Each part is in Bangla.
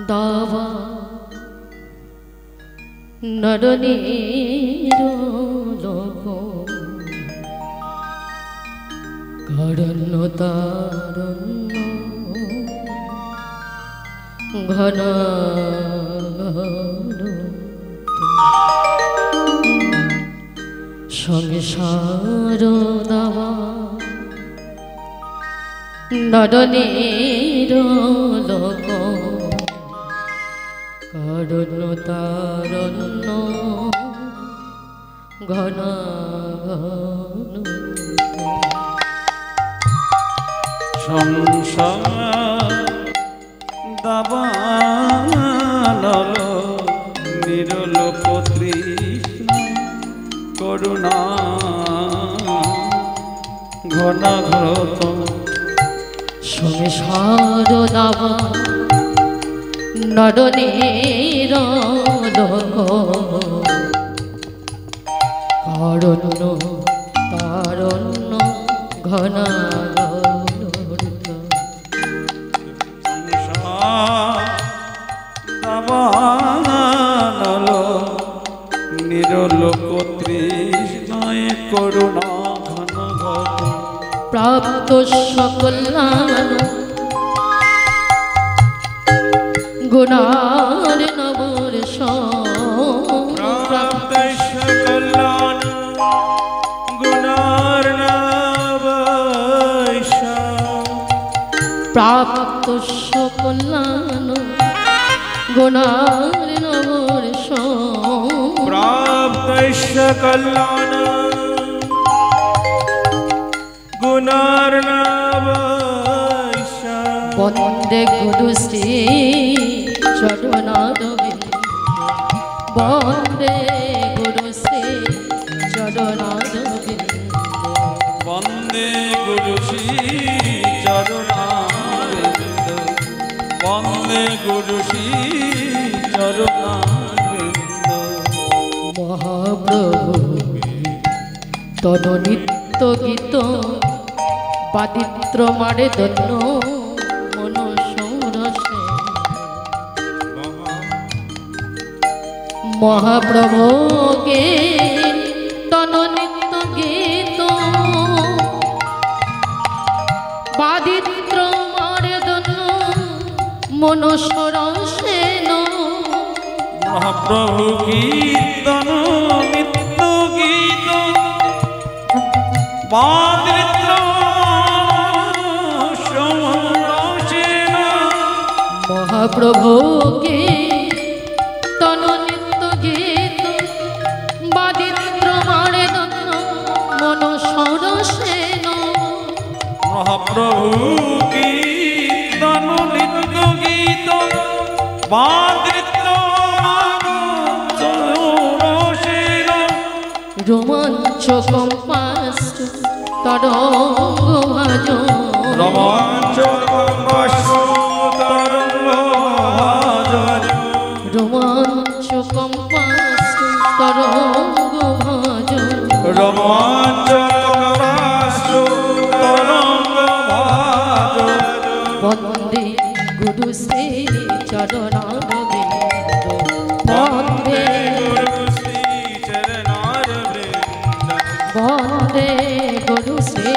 দাবা নরনীর লোক কারণ্য তারণ্য ঘন সংসার দাবা নরনীর লোক কারণ্য তারণ্য ঘন সংসার দাবানল নিরলোক তৃষ্ণ করুণা ঘনাঘ্রত সংসার দাবা নরনীর লোক কারণ্য তারণ্য ঘনা দাবানল নিরলোক তৃষ্ণায় করুণা ঘনঘট প্রাপ্ত সকলান গুণার নবর্ষ প্রাপ্ত সকলান গুণার নবর্ষ প্রাপ্ত সকলান গুণার নবর্ষ প্রাপ্ত সকলান গুণার নবর্ষ বন্দে গুরু শ্রী চরণারবিন্দ বন্দে গুরু শ্রী চরণারবিন্দ বন্দে গুরু শ্রী চরণারবিন্দ বন্দে গুরু শ্রী চরণারবিন্দ মহাপ্রভু তদ নিত্য গীত বাদিত্র মারে দন্য মনসরসে মহাপ্রভুকে তদ নিত্য গীত বাদিত্র মারে দন্য মনসরসে মহাপ্রভু কীর্তন নিত্য গীত বাদিত্র সমরসেন মহাপ্রভুকে তন নিত্য গীত বাদিত্র মারে দন্ন মন সরসেন মহাপ্রভু কীর্তন নিত্য গীত বাদিত্র সমরসেন রোমাঞ্চ কম্পাষ্ট তরঙ্গ ভাজ রোমাঞ্চ কম্পাষ্ট তরঙ্গ ভাজ রোমাঞ্চ কম্পাষ্ট তরঙ্গ ভাজ রোমাঞ্চ কম্পাষ্ট তরঙ্গ ভাজ বন্দে গুরু শ্রী চরণারবিন্দ বন্দে বন্দে গুরু শ্রী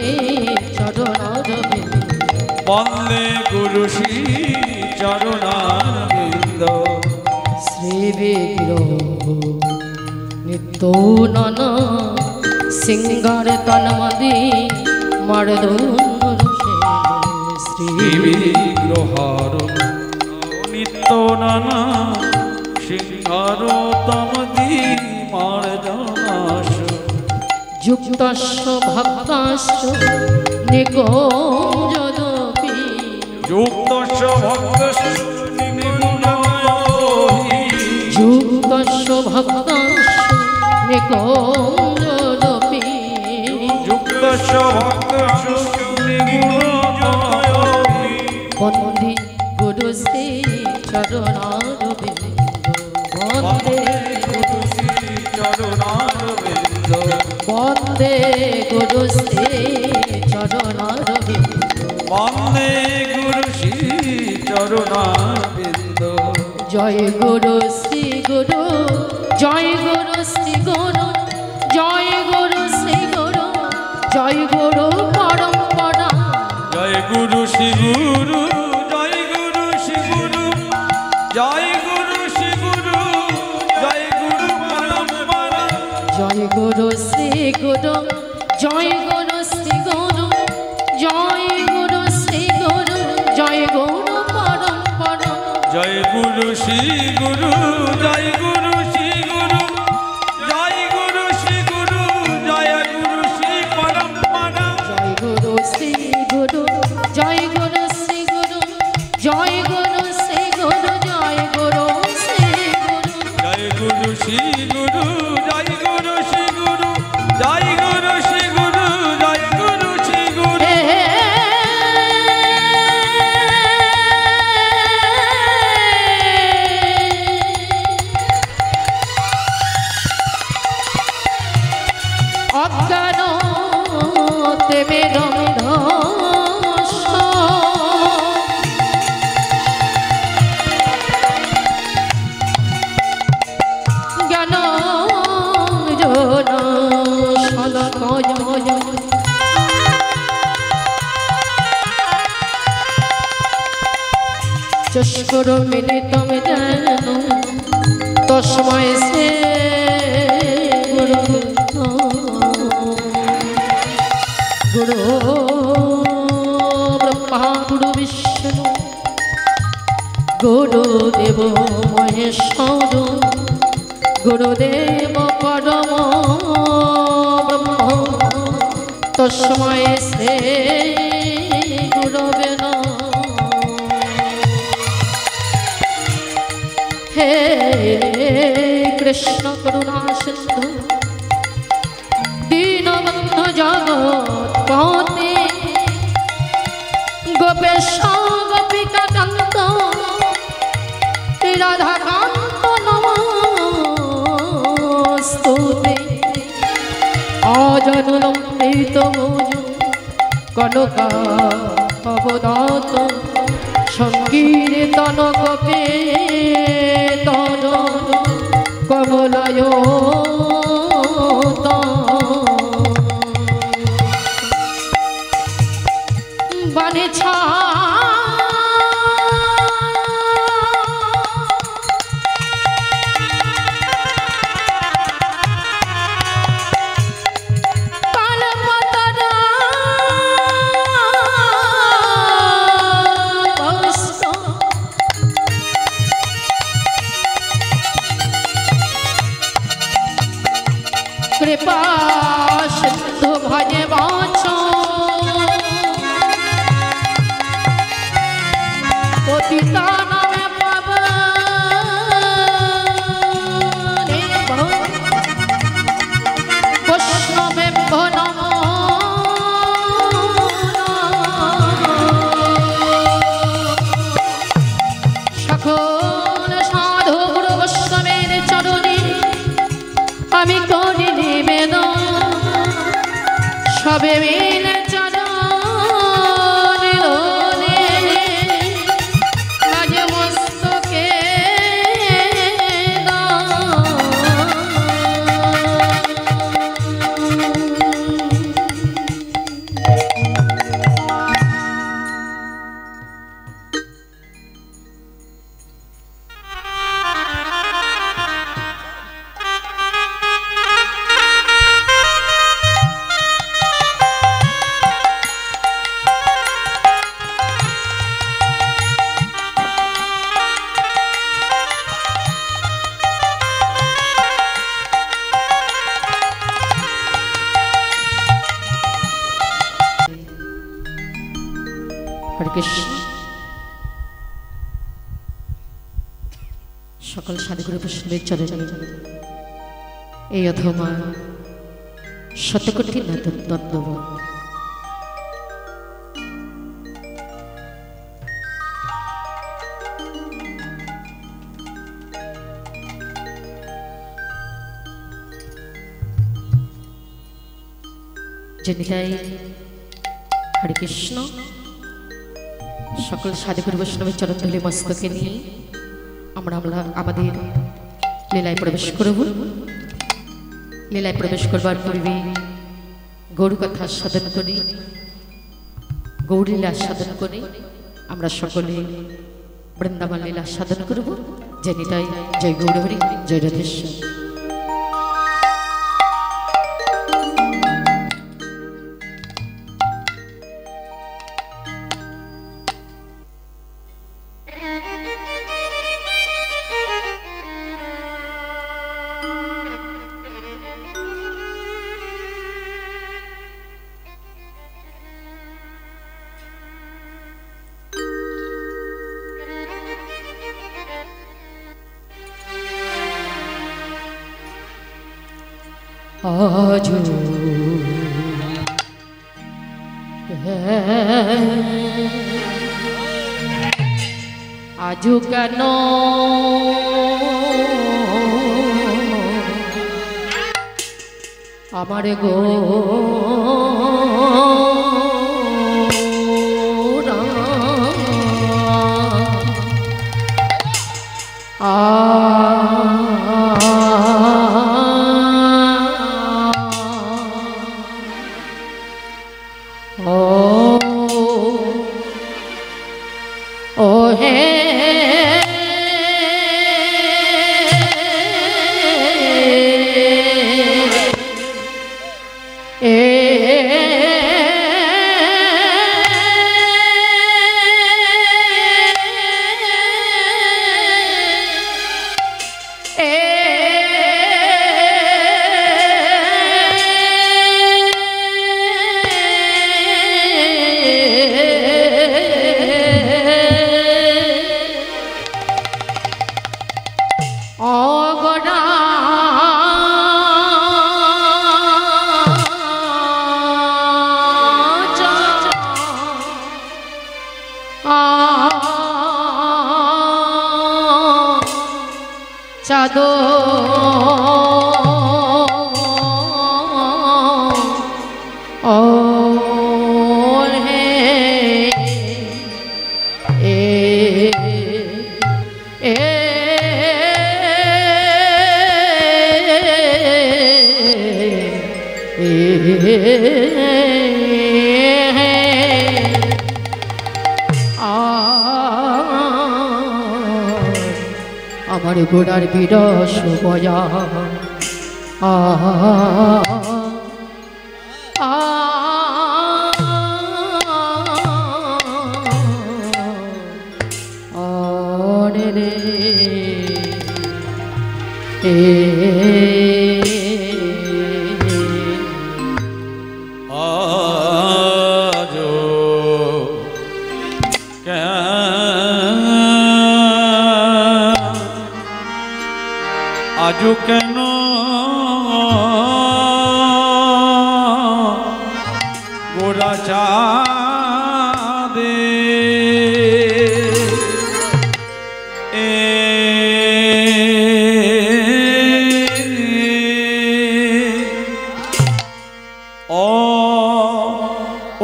চরণারবিন্দ বন্দে গুরু শ্রী চরণারবিন্দ শ্রী বিগ্রহ নিত্য নন সিঙ্গার তন্মদি মর্দন শ্রী বিগ্রহার নিত্য নানা সিংহার তমদি মার্জনাস যুক্তস্য ভক্তস্য নিকুঞ্জদপি যুক্তস্য ভক্তস্য নিকুঞ্জদপি যুক্তস্য ভক্তস্য নিকুঞ্জদপি যুক্তস্য ভক্তস্য নিকুঞ্জদপি বন্দে গুরু শ্রী চরণারবিন্দ বন্দে গুরু শ্রী চরণারবিন্দ বন্দে গুরু শ্রী চরণারবিন্দ বন্দে গুরু শ্রী চরণারবিন্দ জয় গুরু শ্রী গুরু জয় গুরু শ্রী গুরু জয় গুরু শ্রী গুরু জয় গুরু পরম্পরা জয় গুরু শ্রী গুরু জয় গুরু শ্রী গুরু জয় গুরু শ্রী গুরু জয় গুরু পরম্পরা জয় গুরু শ্রী গুরু জয় গুরু শ্রী গুরু জয় গুরু শ্রী গুরু জয় গুরু পরম্পরা জয় গুরু শ্রী গুরু জয় গুরু শ্রী গুরু জয় গুরু শ্রী গুরু জয় গুরু শ্রী পরম্পরা জয় গুরু শ্রী গুরু জয় গুরু শ্রী গুরু জয় গুরু শ্রী গুরু জয় গুরু শ্রী গুরু জয় গুরু শ্রী গুরু জয় গুরু শ্রী গুরু জয় গুরু শ্রী গুরু জয় গুরু শ্রী গুরু অজ্ঞান তেমে রন্ধস জ্ঞান জন সলকয় চস্কর মিলিতম যেন তস্মৈ শ্রী গুরু গুরু ব্রহ্মা গুরু বিষ্ণু গুরুদেব মহেশ্বর গুরুদেব পরম ব্রহ্ম তস্মৈ শ্রী গুরবে নমঃ। হে কৃষ্ণ করুণা সিন্ধু দীনবন্ধু জগৎপতে গোপেশ গোপিকা কান্ত রাধাকান্ত নমস্তুতে অজনুলম্বিত মৌজু কনকা অবদাত সংকীর্তন কপে তন কমলয় বানে ছা कृपा सिंधु भजे वाचो पतितानां पावने भो वैष्णवेभ्यो नमो সকল সাধু গুরু বৈষ্ণবের চরণে আমি করি নিবেদন সবে মিলে চরণে দোলে মাঝে মস্তকে হরে কৃষ্ণ। সকল সাধুগুরু বৈষ্ণবের চরণে এই অথমা শতকোটি নতুন দণ্ডবত। জনিতাই হরে কৃষ্ণ। সকল সাধুগুরু বৈষ্ণবের চরণ ধুলি মস্তকে নিয়ে আমরা আমাদের লীলায় প্রবেশ করব। লীলায় প্রবেশ করবার পূর্বে গৌর কথা আস্বাদন করি, গৌরীলা আস্বাদন করে আমরা সকলে বৃন্দাবন লীলা আস্বাদন করব। জয় নিতাই, জয় গৌরহরি, জয় রাধেশ্বর। আজু কেন আমার গো আমার গোড়ার বিরস বয়া রে আজু কেন গোরা চাঁদে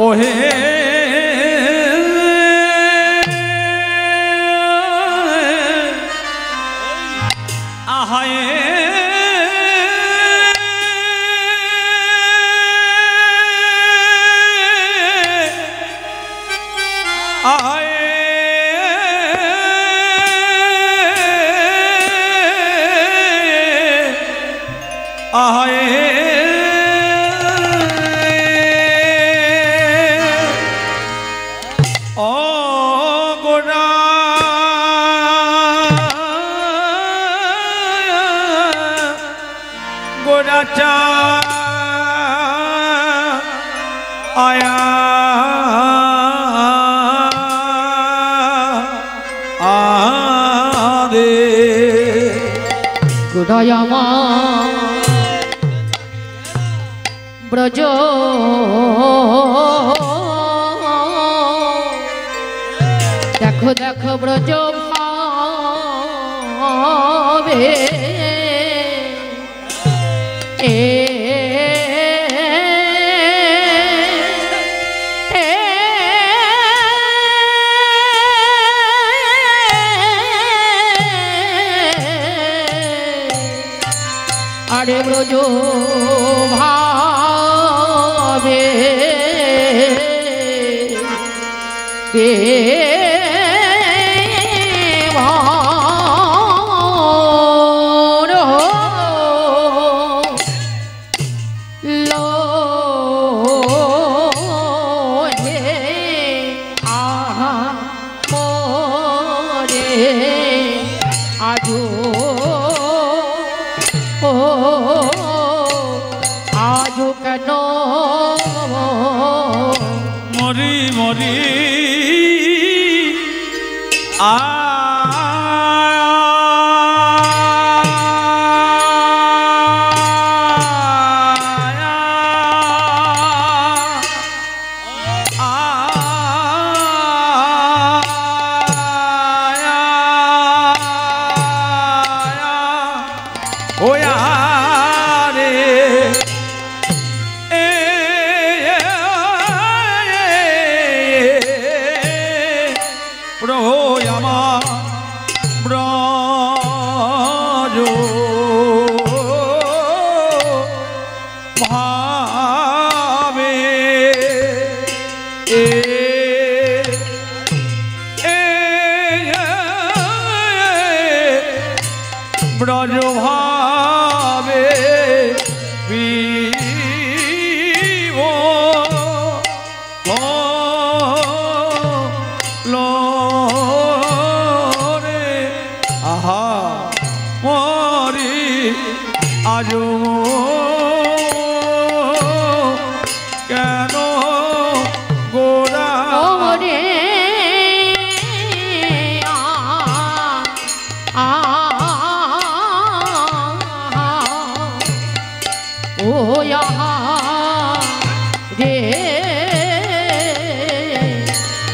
ওহে আহায়ে आया आदे गुडायामा ब्रज देखो देखो ब्रज भावे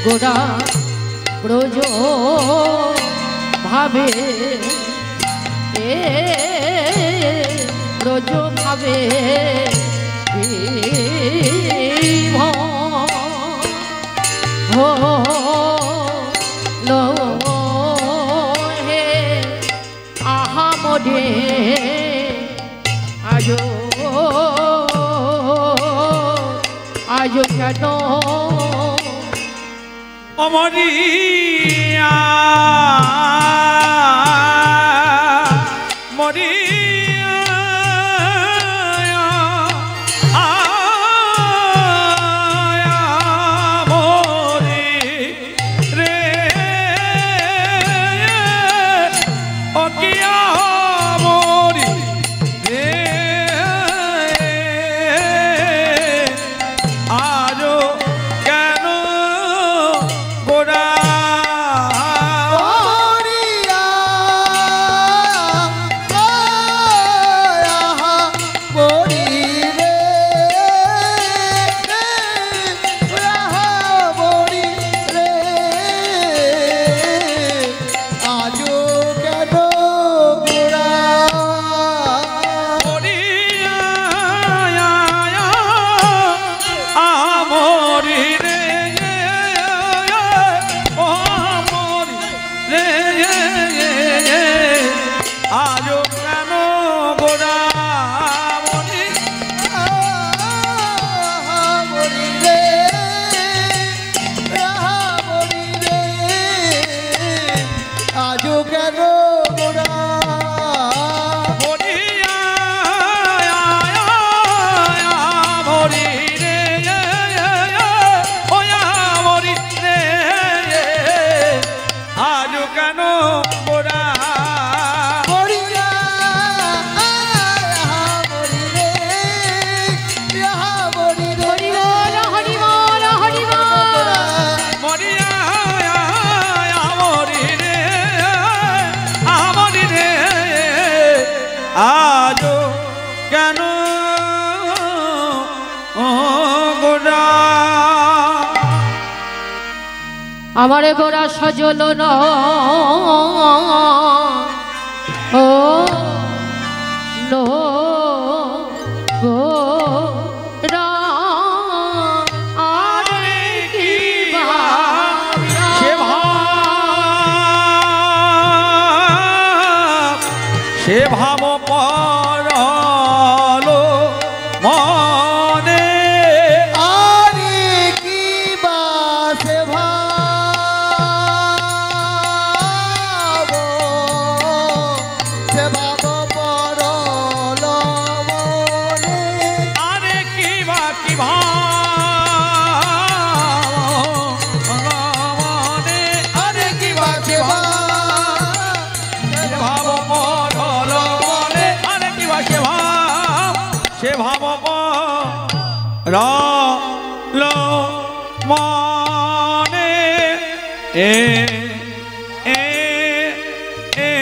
গোরা ব্রজ ভাবে ব্রজ ভাবে হে আহা মোডে আজো আজো কেন মরিয়া মরিয়া মরি রে অকিয়া মরি রে আজো কেন গোরা আজো কেন গোরা আমার গোরা সজল ন ও নো গোরা আরে কি সে ভাব পরলো মনে আরে কি বাসে ভাব এ এ এ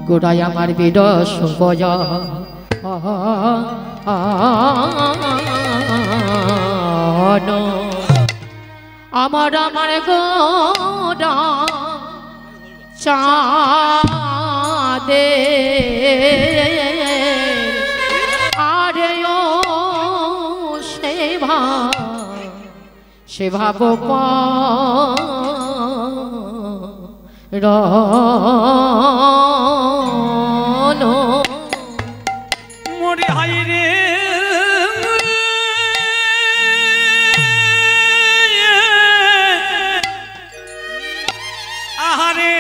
গোড়াই আমার বিরস বজা আমার আমার গোড়া চাঁদে আরে ও সেভাব মরে হাই রে আহারে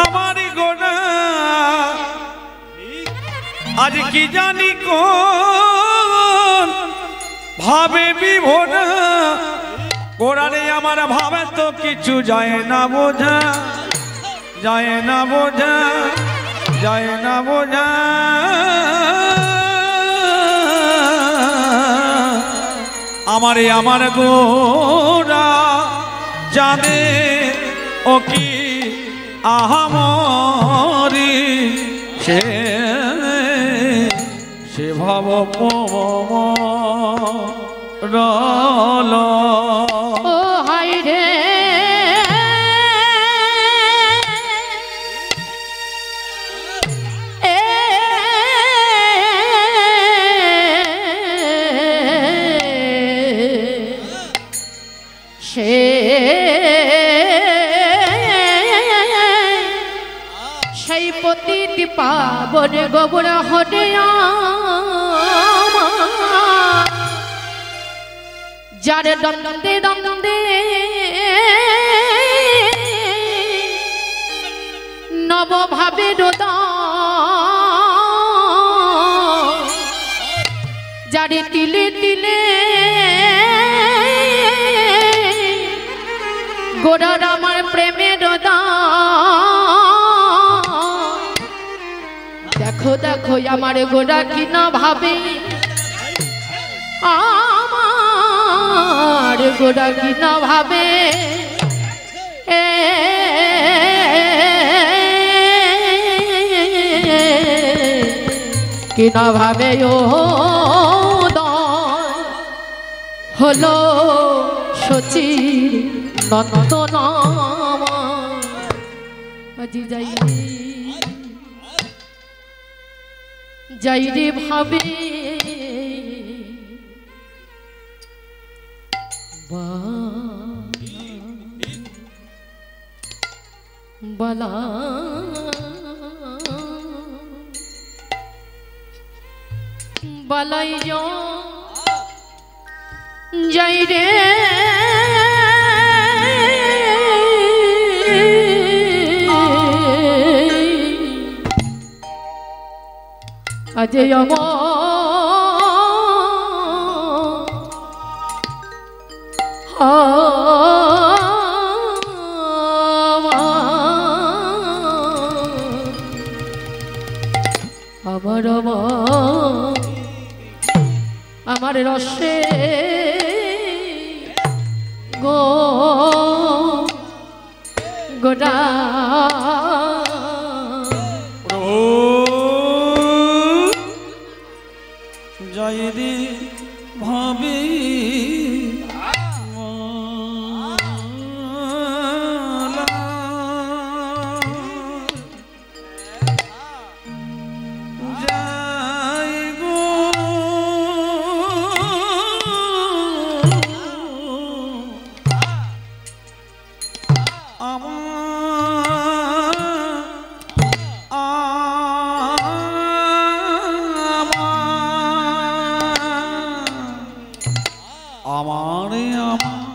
আমারই গোড়া আজ কি জানি কোন ভাবে বিভোরা গোড়ারে আমার ভাবে তো কিছু যায় না বোঝা যায় না বোঝা যায় না বোঝা আমারে আমার গোড়া জানে ও কি আহামরি সে ভাব রল ও হাই রে সেই পতিতি পাবনে গোবরা হটে যারে দন্দে দন্দে নবভাবে রোদা যারে তিলে তিলে গোড়ার আমার প্রেমের রোদা দেখো দেখো আমার গোড়া কি না ভাবে আমার গোড়া কি না ভাবে কি না ভাবে ও হলো সচির নন্দনাম আজি যাই রে ভাবে বালা বালাই যাই রে আজ আমার রসে গোড়া জয় রে ভাবে আমারে আমার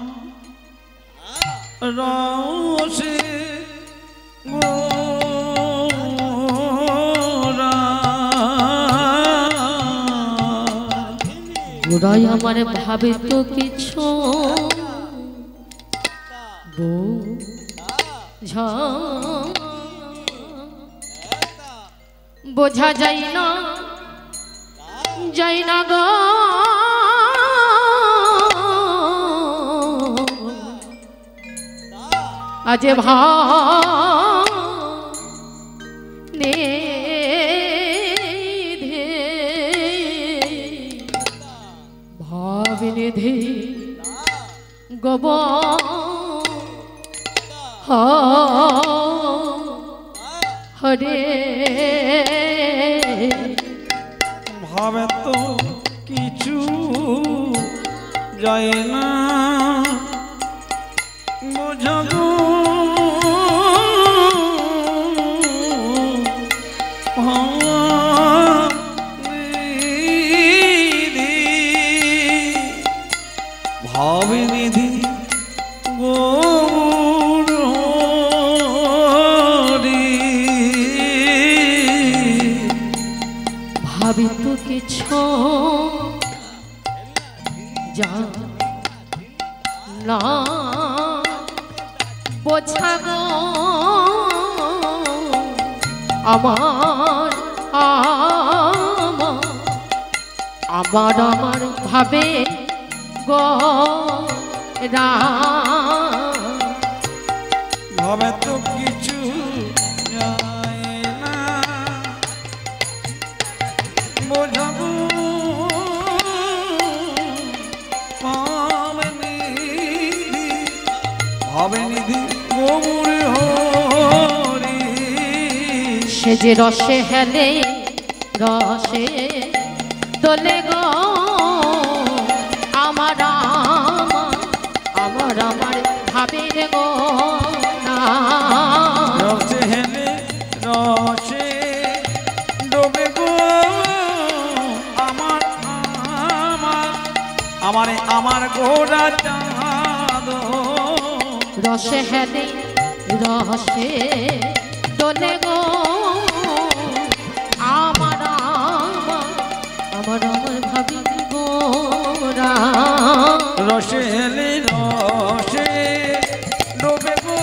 রসে গোরা গোড়াই আমার ভাবে তো কিছু বোঝা যায় না গো আজ ভাবনিধি গব হরে ভাবে তো কিছু যায় না বোঝাবো ভাবনিধি ভাবি তো কিছু যা না বোঝা গো আমার আমার ভাবে গো ভাবে তো কিছু যায় না বোঝাবো ভাবনিধি গৌর হরি সে যে রসে হেলে রসে তোলে গো আমার ভাবে গো রসে হেলে রসে ডোবে গো আমার গোরা চাঁদ রসে হেলে রসে তোলে গো আমার ভাবি গোরা রসে হেলে রসে ডোবে গো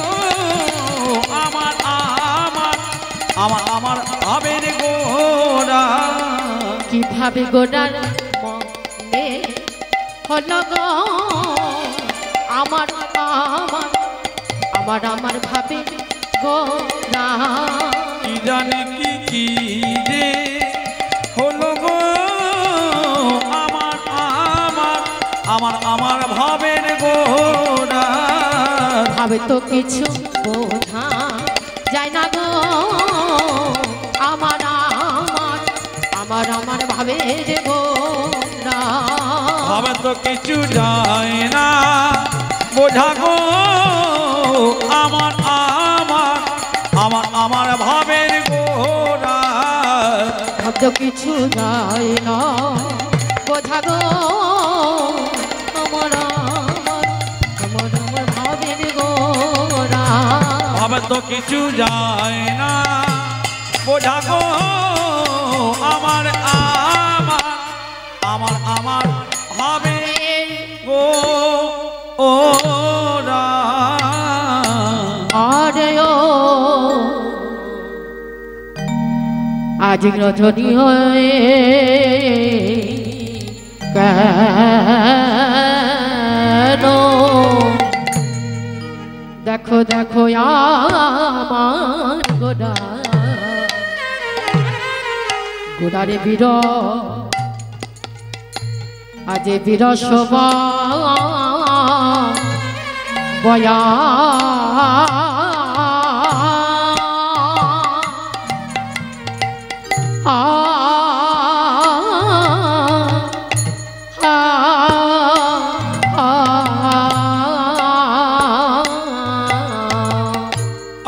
আমার ভাবের গোরা কিভাবে গোড়ার মনে হলো গো আমার ভাবে গোরা কি জানি কি রে হলো গো আমার ভাবের গোরা ভাবে তো কিছু বোঝা যায় না গো আমার ভাবের গোরা ভাবে তো কিছু যায় না বোঝা গো আমার ভাবের গোরা ভাব তো কিছু যায় না বোঝা গো আমার ভাবের গোরা ভাবে তো কিছু যায় না বোঝা গো আমার ভাবের গোরা আজ রজনী হয়ে কেন দেখো আমার গোড়ারে বীর আজ বীর শোভা বয়া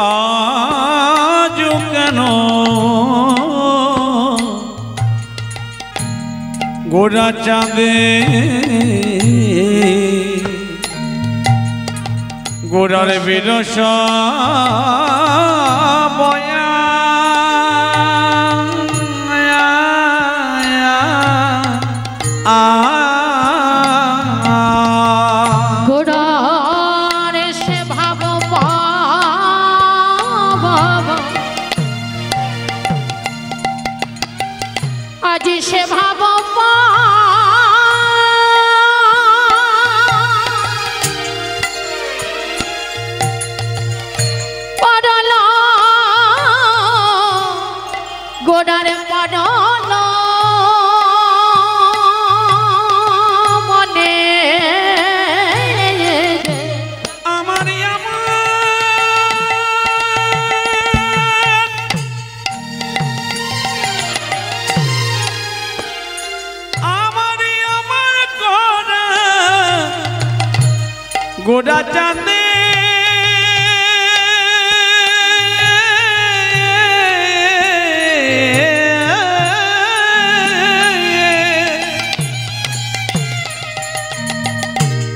আজ কেন গোরা চাঁদে গোরার বিরস বয়া আজ সে ভাব পড়ল গোড়ার পড়ল মনে আমারই আমার গোড়া চাঁদে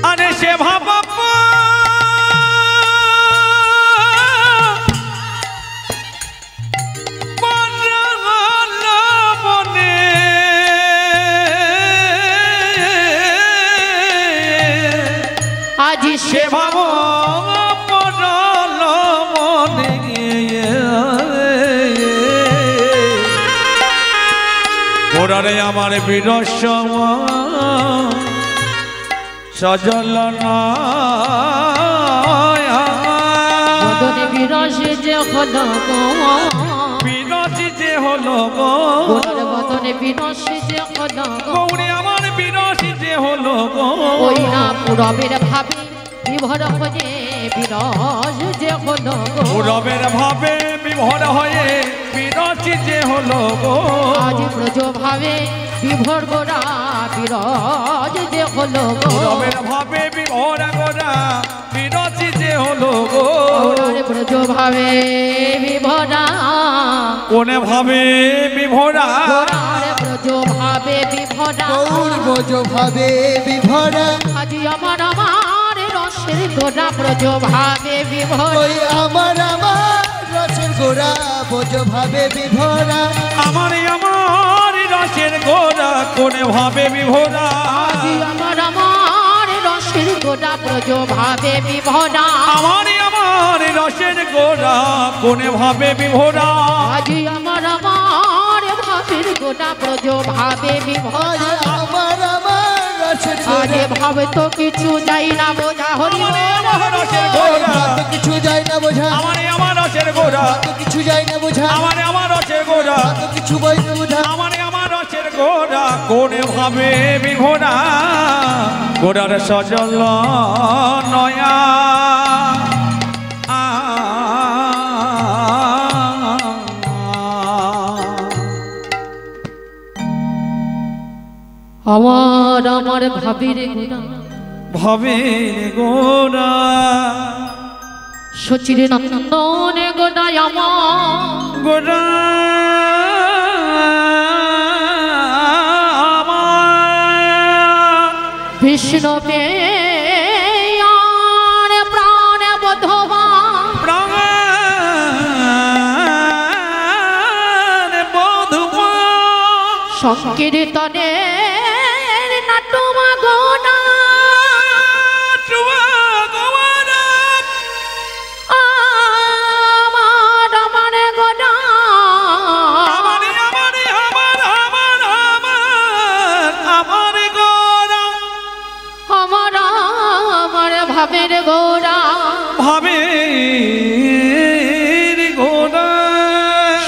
আরে সে ভাব আজ সে ভাব পড়ল মনে গোড়ারে আমার বিরসম সজল বদনে বিরস যে হলো গো বিরস যে হলো গো বদনে বিরস যে হলো গো গৌরী আমার বিরস যে হলো গো ওই না পুরবের ভাবে বিভোর হয়ে বিরস যে হলো গো পুরবের ভাবে বিভোর হয়ে বিরস যে হলো গো আজ ব্রজ ভাবে বিভোর গোরা বিরস যে হলো গো পুরবের ভাবে বিভোর গোরা বিরস যে হলো গো ব্রজ ভাবে বিভোরা কোনে ভাবে বিভোরা ব্রজ ভাবে বিভোরা ব্রজ ভাবে বিভরা আজ আমার রসের গোরা ব্রজ ভাবে বিভোরা ওই আমার রসের গোড়া ব্রজ ভাবে বিভরা আমার রসের গোরা কোনে ভাবে বিভোরা আজ আমার রসের গোরা ব্রজ ভাবে বিভোরা আমার রসের গোরা কোনে ভাবে বিভোরা আজ আমার ভাবের গোরা ব্রজ ভাবে বিভোরা আমার রসের আজ ভাবে তো কিছু যাই না বোঝা হরি আমার রসের গোরা তো কিছু যায় না বোঝা আমার রসের গোরা তো কিছু যায় না বোঝা আমার রসের গোরা তো কিছু বই না বোঝা আমার রসের গোরা কোনে ভাবে বিভোরা গোরার সজল নয়া আমার ভাবির গোরা ভবের গোরা সচির নন্দনে গোরা আমার গোরা বিষ্ণু প্রাণ বোধবা প্রাণ বধুমা সংকীর্তনে নাটুমা গোনা আমার গোনা আমার ভাবের গোরা ভাবের গোরা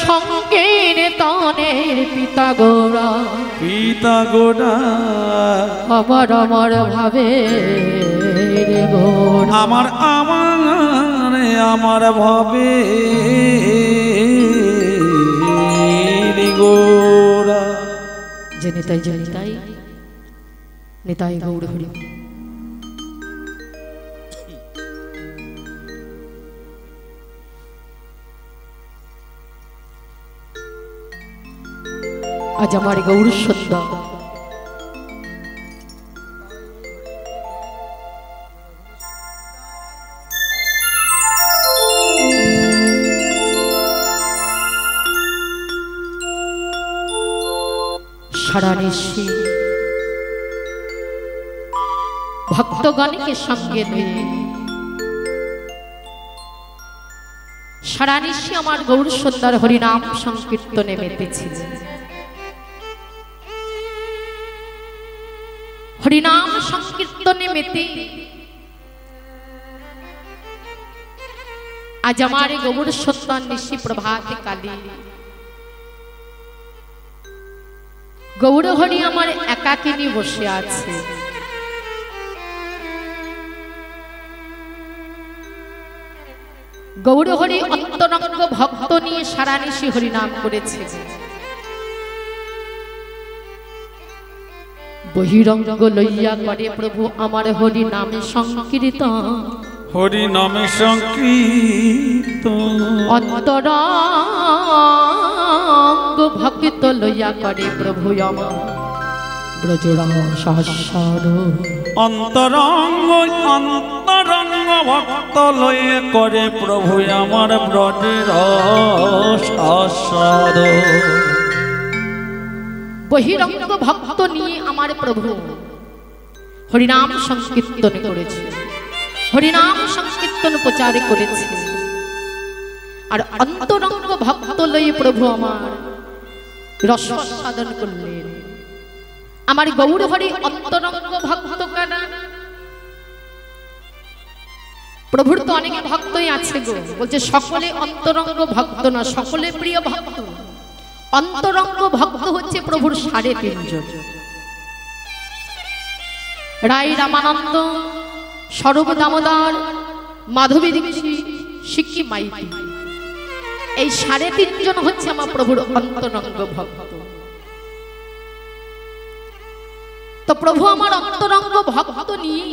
সংকীর্তনের পিতা গোরা পিতা গোরা আমার ভাবের গোরা আমার ভাবে গোরা যে নিতাই নিতাই গৌর হরি আজ আমার গৌর সন্ধ্যা সারা নিশি ভক্তগণকে সঙ্গে নিয়ে সারা নিশি আমার গৌর সুন্দর হরিনাম সংকীর্তনে মেতেছি। হরিনাম সংকীর্তনে মেতে আজ আমার গৌর সন্তান নিশি প্রভাতে কালী গৌর হরি আমার একাকিনী বসে আছে। গৌর হরি অন্তরঙ্গ ভক্ত নিয়ে সারা নিশি হরিনাম করেছে। বহিরঙ্গ লইয়া করে প্রভু আমার হরি নামে সংকীর্তন, হরি নামে সংকীর্তন। অন্তরঙ্গ ভক্ত লইয়া করে প্রভু আমার ব্রজরাম সহস্র। অন্তরঙ্গ অন্তরঙ্গ ভক্ত লয়ে করে প্রভু আমার ব্রজের সহস্র। বহিরঙ্গ ভক্ত নিয়ে আমার প্রভু হরিনাম সংকীর্তন করেছে, হরিনাম সংকীর্তন প্রচার করেছে। আর অন্তরঙ্গ ভক্ত লয়ে প্রভু আমার রস সাধন করলেন। আমার গৌর হরি অন্তরঙ্গ ভক্ত কারা? প্রভুর তো অনেক ভক্তই আছে গো, বলছে সকলে অন্তরঙ্গ ভক্ত না, সকলে প্রিয় ভক্ত। অন্তরঙ্গ ভক্ত হচ্ছে প্রভুর 3.5 জন। রায় রামানন্দ, স্বরূপ দামোদর, মাধবী দীক্ষিত, সিক্কি মাইতি, এই 3.5 জন হচ্ছে আমার প্রভুর অন্তরঙ্গ ভক্ত। তো প্রভু আমার অন্তরঙ্গ ভক্ত নিয়ে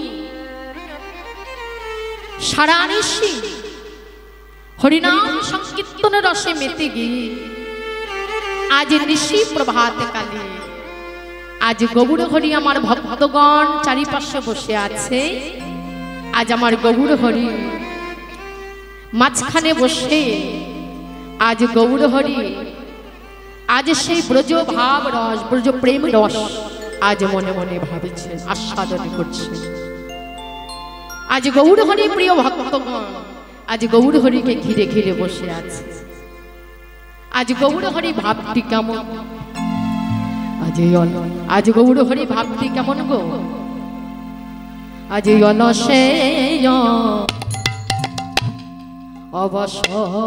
সারা নিশি হরিনাম সংকীর্তনের রসে মেতে গিয়ে আজ নিশি প্রভাতে কালী আজ গৌর হরি আমার ভক্তগণ চারিপাশে বসে আছে। আজ আমার গৌর হরি মাঝখানে বসে আজ গৌর হরি আজ সেই ব্রজ ভাব রস, ব্রজ প্রেম রস আজ মনে মনে ভাবছে, আস্বাদন করছে। আজ গৌর হরি প্রিয় ভক্তগণ আজ গৌর হরিকে ঘিরে ঘিরে বসে আছে। আজ গৌর হরি ভাবটি কেমন? আজ গৌর হরি ভাবটি কেমন গো? আজ অলসে অবসয়ঙ্গ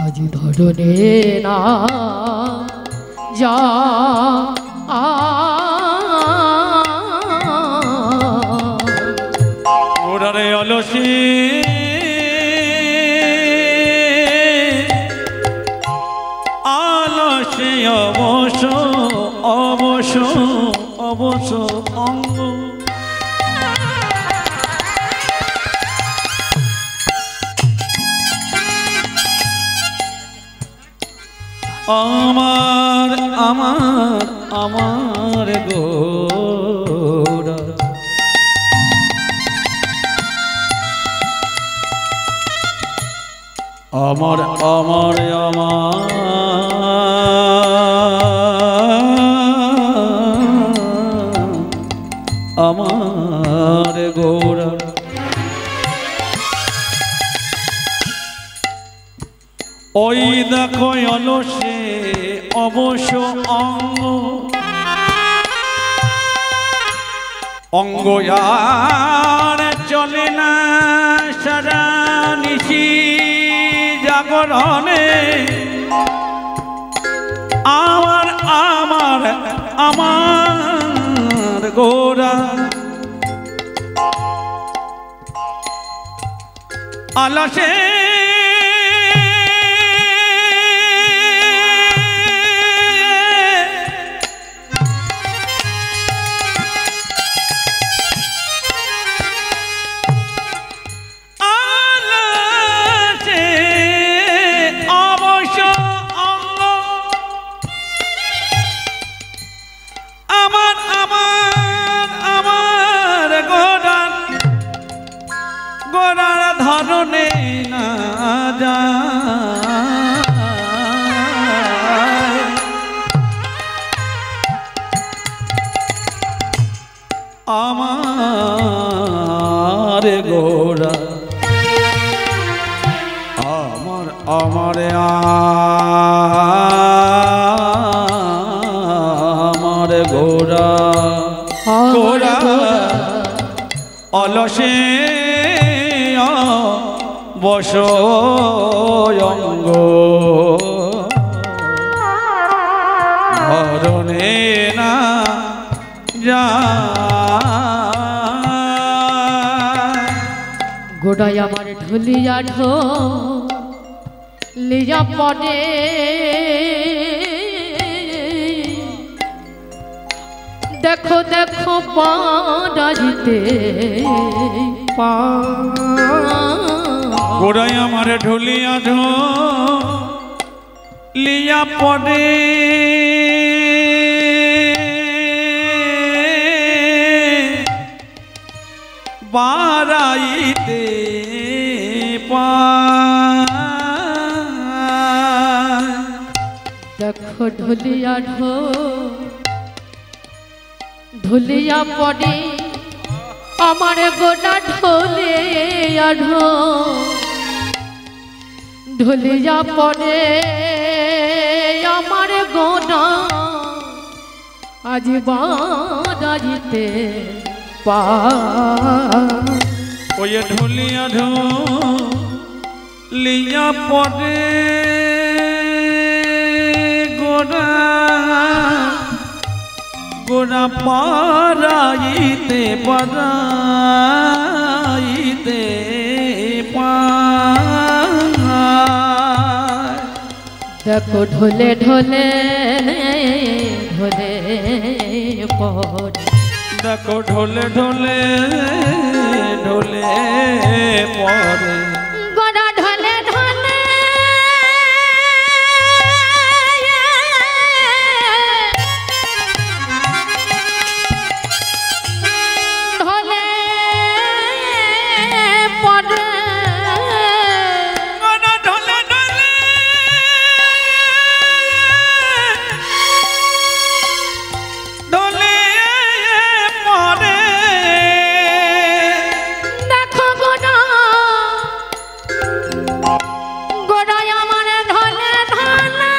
আজ ধরনে না যা ওরে অলসি আলসি অবশ অবশ অবশ অঙ্গ। আমার আমার আমার গোরা আমার আমার আমার গোরা ওই দেখো অলসে অবশ্য অঙ্গ অঙ্গ আর চলে না সারা নিশি জাগরণে। আমার আমার আমার গোরা আলসে ধরনে না যায় আমার গোরা আমার আমারে আমার গোরা গোরা অলসে বসয়ঙ্গ ধরনে না যা গোড়ায় আমার ঢুলিয়া ঢুলিয়া পড়ে দেখো দেখো পাড়াইতে গোড়ায় আমার ঢুলিয়া ঢুলিয়া পড়ে বাড়াইতে দেখো ঢুলিয়া ঢুলিয়া পড়ে আমার গোটা ঢুলিয়া ঢুলিয়া পড়ে আমার গোটা আজ বাড়াইতে ওই ঢুলিয়া ঢুলিয়া পড়ে গোড়া গোড়া পাড়াইতে দেখো ঢোলে ঢোলে ঢোলে পড়ে দেখো ঢোলে ঢোলে ঢোলে পড়ে গোড়া ঢোলে ঢোলে ঢোলে পড়ে গোড়া ঢোলে ঢোলে ঢোলে পড়ে দেখো গোড়া গোড়ায় আমার ঢোলে ঢোলে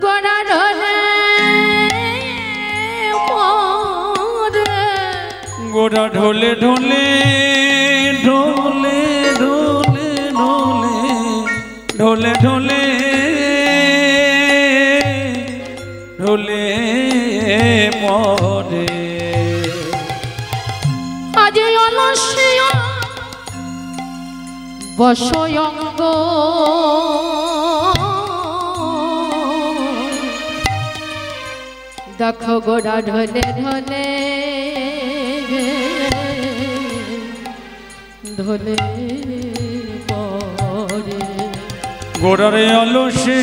গোড়া ঢোলে পড়ে গোড়া ঢোলে ঢোলে ঢোলে ঢোলে ঢোলে ঢোলে ঢোলে ঢোলে পড়ে আজ অলসিয়া বসয়ঙ্গ দেখো গোড়া ঢলে ঢলে ঢলে পড়ে গোড়ারে অলসে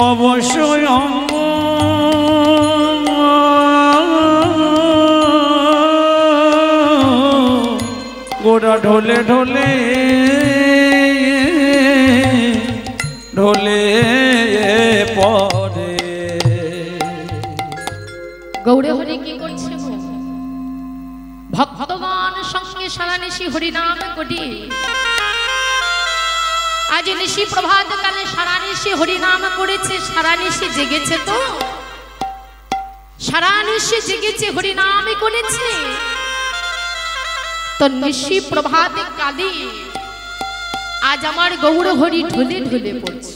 অবশ্যই অঙ্গ গোড়া ঢোলে ঢোলে ঢোলে পড়ে গৌরে হরি কি করছে গো? ভক্তগণ সঙ্গে সারা নিশি হরিনাম কোটি আজ নিশি প্রভাত কালে সারা নিশি হরিনাম করেছে সারা নিশি জেগেছে তো সারা নিশি জেগেছে হরিনাম করেছে তো নিশি প্রভাত কালে আজ আমার গৌর হরি ঢুলে ঢুলে পড়ছে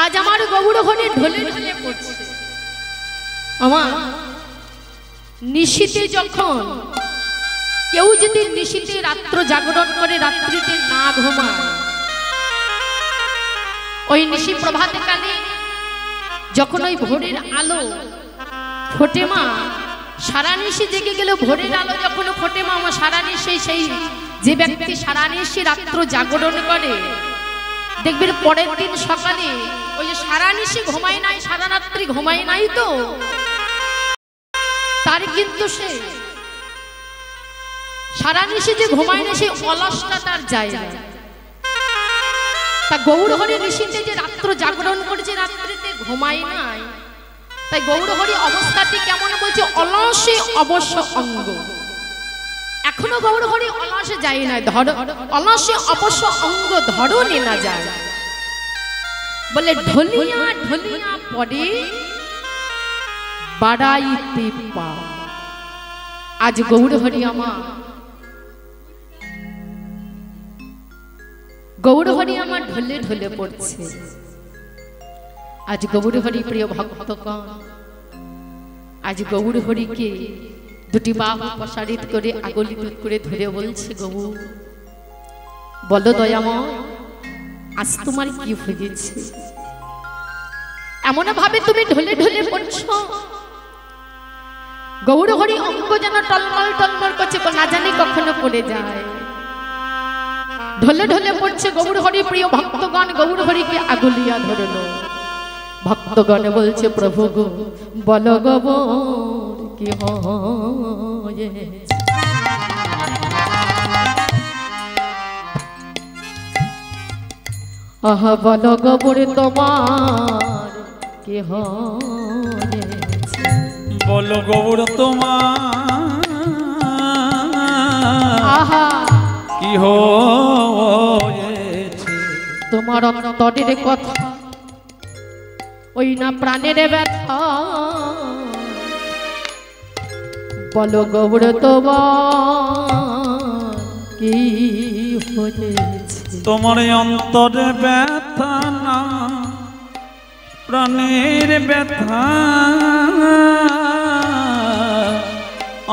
আজ আমার গৌর হরি ঢুলে ঢুলে পড়ছে আমার নিশিতে যখন কেউ যদি নিশিতে রাত্র জাগরণ করে রাত্রিতে না ঘুমায় ওই নিশি প্রভাতে কালে যখন ওই ভোরের আলো ফোটে মা সারা নিশি জেগে গেল ভোরের আলো যখন ফোটে মা আমার সারা নিশি সেই যে ব্যক্তি সারা নিশি রাত্র জাগরণ করে দেখবেন পরের দিন সকালে ওই যে সারা নিশি ঘুমায় নাই সারা রাত্রি ঘুমায় নাই তো তার কিন্তু সে সারা নিশি যে ঘুমায় না সেই অলসটা তার যায় না তা গৌরহরি ঋষিতে যে রাত্র জাগরণ করেছে, রাত্রিতে ঘুমাই নাই, তাই গৌরহরি অবস্থাটি কেমন বলছে, অলসে অবশ্য অঙ্গ। এখনো গৌরহরি অলসে যায় না, অলসে অবশ্য অঙ্গ ধরনে না যায়, বলে ঢলিয়া ঢলিয়া পড়ে বাড়াইতে পা। আজ গৌরহরি আমার, গৌরহরি আমার ঢলে ঢলে পড়ছে। আজ গৌরহরি প্রিয় ভক্তগণ, আজ গৌরহরিকে দুটি বাহু প্রসারিত করে আগলিত করে ধরে বলছে, গৌর বলো দয়াময়, আজ তোমার কি হয়েছে? এমন ভাবে তুমি ঢলে ঢলে পড়ছো, গৌরহরি অঙ্গ যেন টলমল টলমল করছে, না জানি কখনো পড়ে যায়। ঢলে ঢলে পড়ছে গৌরহরি, প্রিয় ভক্তগণ গৌরহরিকে আগলিয়া ধরলো। ভক্তগণ বলছে, প্রভু গো বল গৌর কি হয়েছে? আহা বল গৌর তোমার কি হয়েছে? বল গৌর তোমার আহা কি হয়েছে? তোমার অন্তরের কথা, ওই না প্রাণের ব্যথা, বলো গৌর তোমার কি হয়েছে? তোমার অন্তরে ব্যথা না প্রাণের ব্যথা,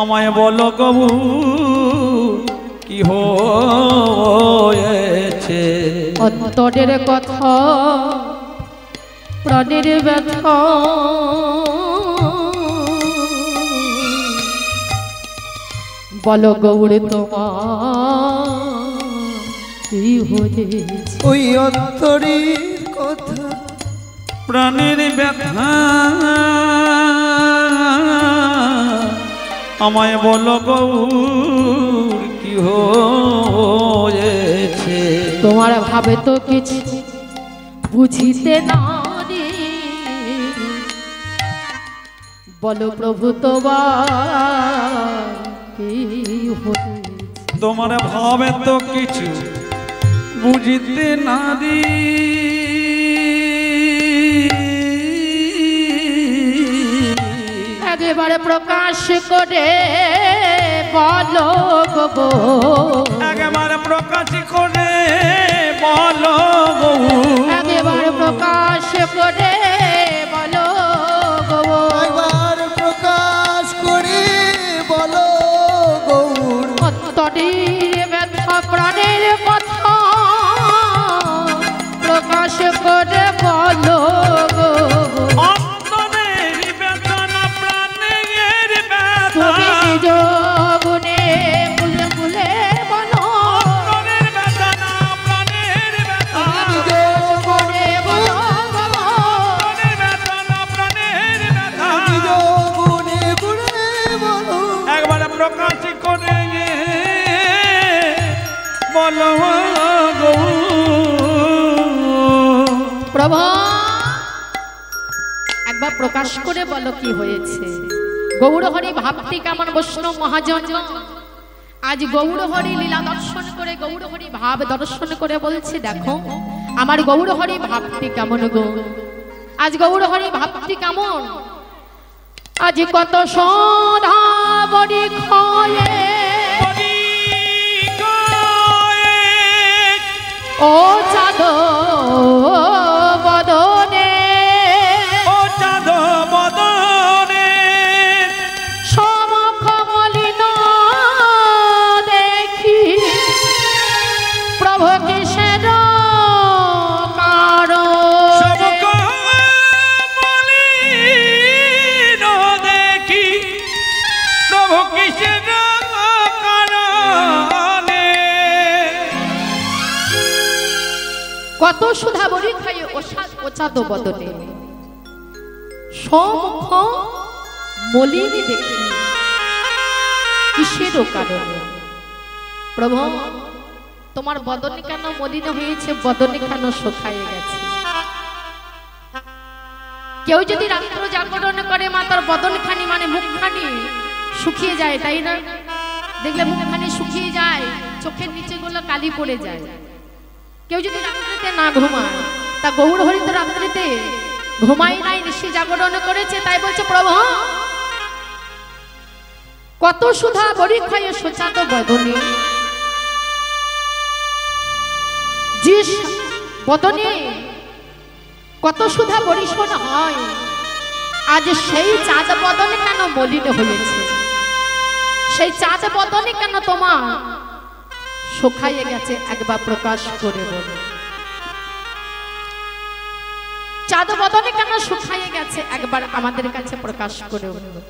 আমায় বলো গৌর কি হয়েছে? অন্তরের কথা, প্রাণের ব্যথা, বলো গৌর তোমার কি হয়েছে? ওই অন্তরের কথা, প্রাণের ব্যথা, আমায় বলো গৌর কি হয়েছে? তোমার ভাবে তো কিছু বুঝিতে না রে, বলো প্রভু তোমার কি হয়েছে? তোমার ভাবে তো কিছু বুঝিতে না দি, একেবারে প্রকাশ করে বলো গো, একেবারে প্রকাশ করে বলো গৌর, একেবারে প্রকাশ করে বলো গো, একবার প্রকাশ করে বলো গৌর। অন্তরের ব্যথা প্রাণের কথা প্রকাশ করে বলো গো, অন্তরের বেদনা প্রাণের ব্যথা, তুমি নিজ গুণে বুঝে বুঝে বলো, অন্তরের বেদনা প্রাণের ব্যথা, নিজ গুণে বলো গো, অন্তরের বেদনা প্রাণের ব্যথা, নিজ গুণে গুণে বলো। একবার প্রকাশ করে বলো গৌর। প্রভু একবার প্রকাশ করে বলো কি হয়েছে? গৌরহরি ভাবটি কেমন বৈষ্ণব মহাজন, আজ গৌরহরি লীলা দর্শন করে, গৌরহরি ভাব দর্শন করে বলছে, দেখো আমার গৌরহরি ভাবটি কেমন গো, আজ গৌরহরি ভাবটি কেমন, আজ কত সদা বড়ি খয়ে ও চাঁদ বদনে, ও চাঁদ বদনে সমখ মলিন দেখি প্রভু কিসের দেখি প্রভু কিসের কারণে, কত সুধা বড়ি খাই ওচাদ বদনে, সমুখ মলিনী দেখি কিসের কারণে। প্রভু তোমার বদনে কেন মলিন হয়েছে, বদনে কেন শুকায়ে গেছে। কেউ যদি রাত্র জাগরণ করে মা, তার বদনখানি মানে মুখখানি শুকিয়ে যায়, তাই না? দেখলে মুখখানি শুকিয়ে যায়, চোখের নিচে গুলো কালি পড়ে যায়। কেউ যদি রাত্রিতে না ঘুমায়, তা গৌর হরি তো রাত্রিতে ঘুমাই নাই, নিশি জাগরণ করেছে, তাই বলছে প্রভু কত সুধা বড়ি খায় সোচাত বদনে, যে বদনে কত সুধা বরিশন হয়, আজ সেই চাঁদ বদনে কেন মলিন হয়েছে, সেই চাঁদ বদনে কেন তোমার শুকায়ে গেছে, একবার প্রকাশ করে বলো। চাঁদ বদনে কেন শুকায়ে গেছে, একবার আমাদের কাছে প্রকাশ করে বলো।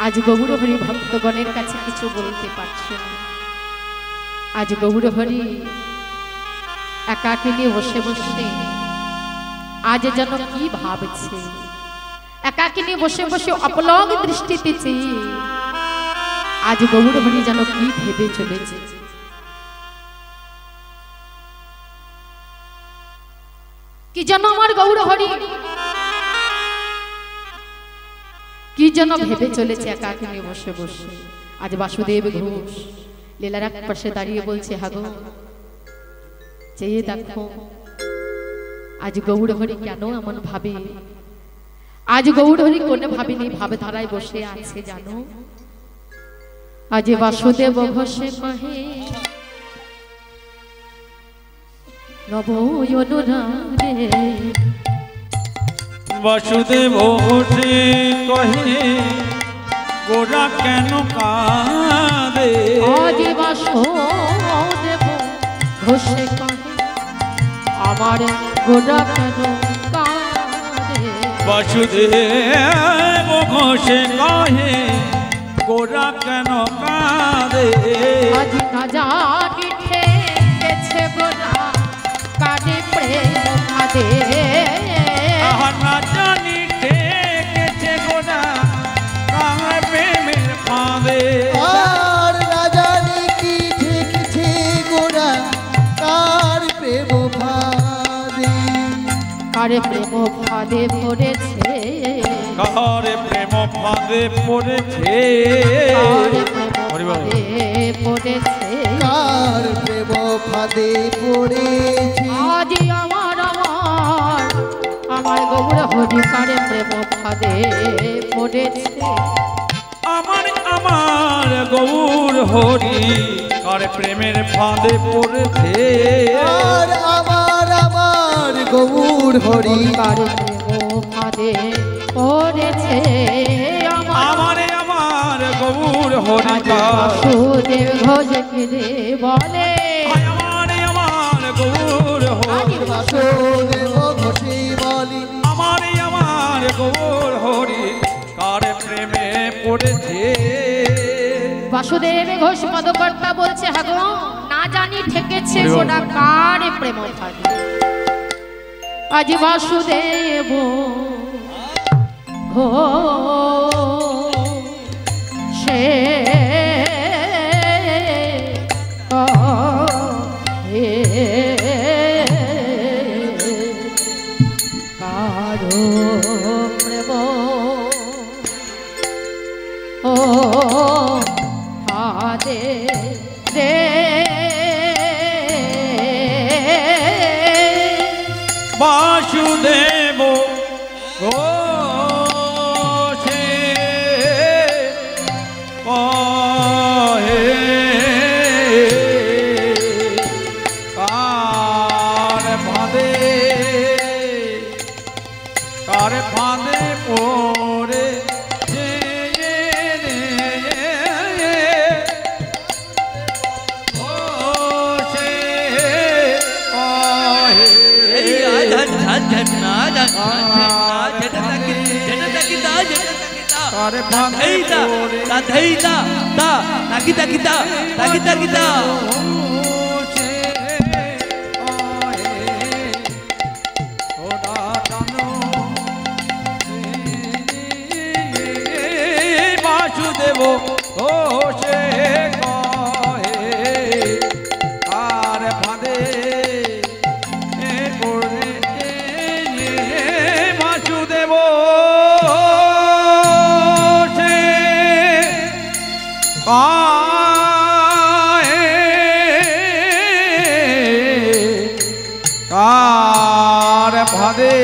আজ গৌর হরি ভক্তগণের কাছে কিছু বলতে পারছে না। আজ গৌর হরি একাকিনী বসে বসে আজ যেন কি ভাবছে, একাকিনী বসে বসে অপলক দৃষ্টিতে চেয়ে আজ গৌর হরি যেন কি ভেবে চলেছে। কি যেন আমার গৌর হরি কি যেন ভেবে চলেছে একাকিনী বসে বসে। আজ বাসুদেব ঘোষ লীলার এক পাশে দাঁড়িয়ে বলছে, হাগো চেয়ে দেখো আজ গৌর হরি কেন এমন ভাবে, আজ গৌর হরি কোন ভাবিনি ভাবধারায় বসে আছে জানো। আজ বাসুদেব ঘোষে কহে নব অনুরাগে, বাসুদেব ঘোষে কহে গোরা কেন কাঁদে, আজ বাসুদেব ঘোষে কহে আমার গোরা কেন কাঁদে, বাসুদেব ঘোষে কহে গোরা কেন কাঁদে, আজ না জানি ঠেকেছে গোরা কাঁদে প্রেম কাঁদে, না জানি ঠেকেছে গোরা কার প্রেমের ফাঁদে, আর না জানি কি ঠেকেছে গোরা কার প্রেম ফাঁদে, কার প্রেম ফাঁদে পড়েছে, কার প্রেম ফাঁদে পড়েছে, কার প্রেম ফাঁদে পড়েছে, কার প্রেম ফাঁদে পড়েছে, আজ আমার আমার আমার গৌর হরি কার প্রেম ফাঁদে পড়েছে, আমার আমার গৌর হরি কার প্রেমের ফাঁদে পড়েছে, আর আমার গৌর হরি কার প্রেম ফাঁদে পড়েছে, আমার আমার গৌর হরি আজ বাসুদেব ঘোষ রে বলে, আমার আমার গৌর হরি, বাসুদেব ঘোষে বলি, আমার আমার গৌর হরি কার প্রেমে পড়েছে, বাসুদেব ঘোষ পদকর্তা বলছে, হাগো না জানি ঠেকেছে গোটা কার প্রেম ফাঁদে, আজ বাসুদেব ঘোষে কারো প্রেম ও ফাঁদে রে, বাসুদেব ঘোষে কহে কার ফাঁদে পড়ে বাসুদেব ঘোষে কহে ভাদে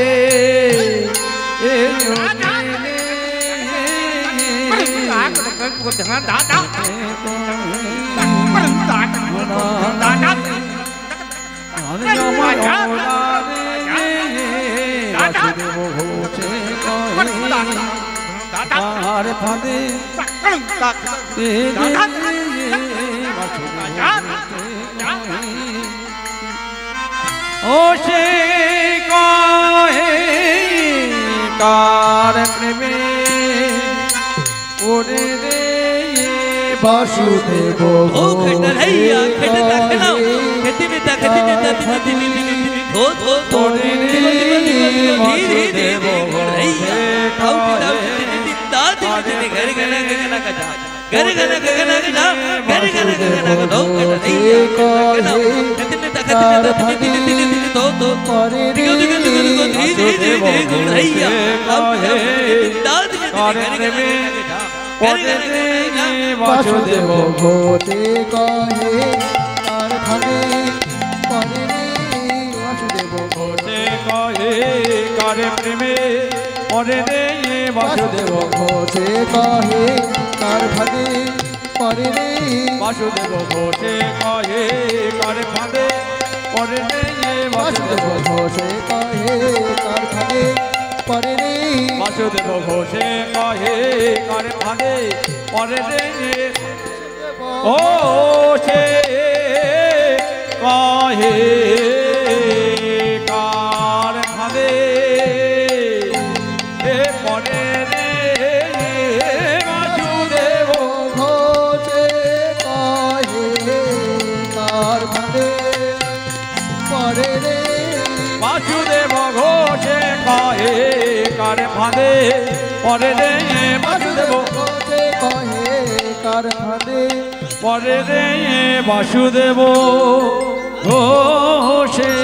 আর ফাঁদে ও সে কহে কার প্রেমে ওরে রে বাসুদেব ও খেটা লাইয়া খেটা দেখলাম খেতে নেতা খেতে নেতা দিনে দিনে দিনে ধো ধো ধো ধীরে ধীরে লাইয়া আউ দাও দিনে দিন দা দিনে ঘর গনা গনা গজা ঘর গনা গনা গজা ঘর গনা গনা ধো খেটা লাইয়া খেতে নেতা দিনে দিনে দিনে ধো ধো দিগো দিগো দিগো দিগো ধীরে ধীরে লাইয়া আউ দাও দিনে দা দিনে ঘর গনা গজা বাসুদেব ঘটে কহে তার ভাগে পরে রে বাসুদেব ঘটে কহে কার প্রেমে পরে রে বাসুদেব ঘটে কহে তার ভাগে পরে রে বাসুদেব ঘটে কহে কার ফাঁদে পরে রে বাসুদেব ঘটে কহে তার ভাগে পরে রে বাসুদেব ঘোষে কহে কার ফাঁদে পরে রে ও সে কহে কার ফাঁদে এ পরে রে বাসুদেব ঘটে কহে তার ভাগে পরে রে বাসুদেব ঘোষে কহে কার ফাঁদে পরে রে বাসুদেব ঘটে কহে কার ভাগে পরে রে বাসুদেব ঘোষে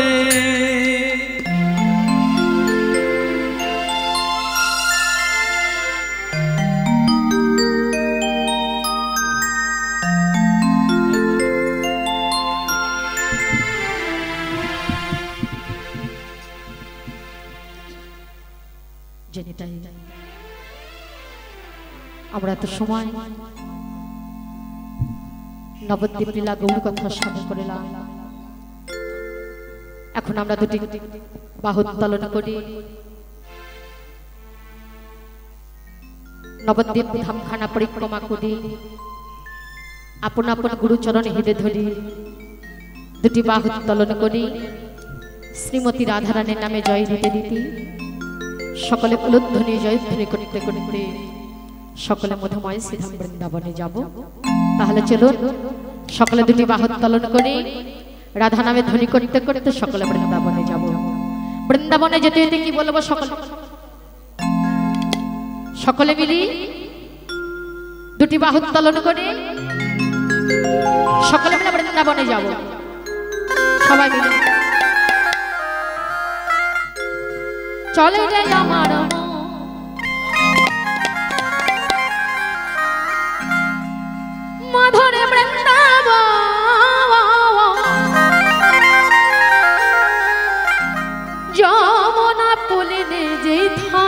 যেটাই আমরা তো সময় নবদ্বীপ লীলা গৌর কথা শ্রবণ করলাম। এখন আমরা দুটি বাহু উত্তোলন করি, নবদ্বীপ ধামখানা পরিক্রমা করি, আপন আপন গুরুচরণ হৃদে ধরি, দুটি বাহু উত্তোলন করি, শ্রীমতী রাধারানীর নামে জয় দিতে দিতে সকলে উলুধ্বনি জয়ধ্বনি করতে করতে সকলে মধুময় শ্রীধাম বৃন্দাবনে যাব। তাহলে চলুন সকলে দুটি বাহু উত্তোলন করি, রাধা নামে ধ্বনি করতে করতে সকলে বৃন্দাবনে যাব। বৃন্দাবনে যেতে যেতে কি বলবো সকলে সকলে মিলি দুটি বাহু উত্তোলন করি, সকলে মিলে বৃন্দাবনে যাব। সবাই মিলে চলে রে আমার মাধরে